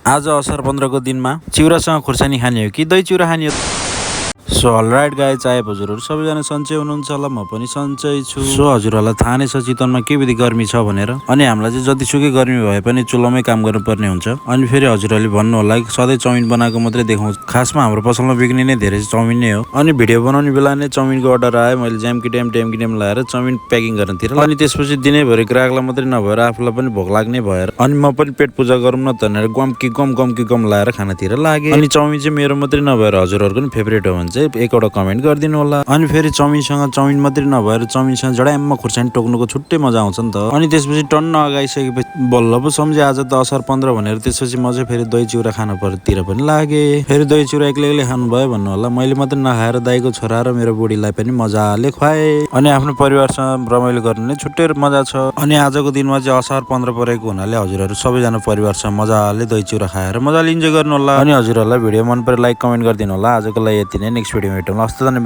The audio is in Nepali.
आज असार 15 को दिनमा चिउरासँग खुर्सानी खाने हो कि दही चिउरा खाने हो। सो अलराइट गाइज, आए हजुरहरू सबैजना सन्चै हुनुहुन्छ होला, म पनि सन्चै छु। सो हजुरहरूलाई थाहा नै छ चितवनमा के विधि गर्मी छ भनेर। अनि हामीलाई चाहिँ जतिसुकै गर्मी भए पनि चुलोमै काम गर्नुपर्ने हुन्छ। अनि फेरि हजुरहरूले भन्नु होला सधैँ चाउमिन बनाएको मात्रै देखाउँछ। खासमा हाम्रो पसलमा बिक्ने नै धेरै चाउमिन नै हो। अनि भिडियो बनाउने बेला नै चाउमिनको अर्डर आयो, मैले ज्यामकी ट्याम लगाएर चाउमिन प्याकिङ गर्नतिर। अनि त्यसपछि दिनैभरि ग्राहकलाई मात्रै नभएर आफूलाई पनि भोक लाग्ने भएर अनि म पनि पेट पूजा गरौँ न भनेर गम लाएर खानातिर लागे। अनि चाउमिन चाहिँ मेरो मात्रै नभएर हजुरहरूको पनि फेभरेट हो भने चाहिँ एकवटा कमेन्ट गरिदिनु होला। अनि फेरि चाउमिनसँग चाउमिन मात्रै नभएर चाउमिनसँग जडाम्म खुर्सानी टोक्नुको छुट्टै मजा आउँछ नि त। अनि त्यसपछि टन्न अगाइसकेपछि बल्ल पो सम्झे आज त असार 15 भनेर। त्यसपछि म चाहिँ फेरि दही चिउरा खानुपर्तिर पनि लागे। फेरि दही चिउरा एक्लै खानु भयो भन्नु होला, मैले मात्रै नखाएर दाइको छोरा र मेरो बुढीलाई पनि मजाले खुवाए। अनि आफ्नो परिवारसँग रमाइलो गर्नु नै छुट्टै मजा छ। अनि आजको दिनमा चाहिँ असार 15 परेको हुनाले हजुरहरू सबैजना परिवारसँग मजाले दही चिउरा खाएर मजाले इन्जोय गर्नु होला। अनि हजुरहरूलाई भिडियो मन परे लाइक कमेन्ट गरिदिनु होला। आजको लागि यति नै, नेक्स्ट भिडियोमा भेटौँ। हस्त, धन्यवाद।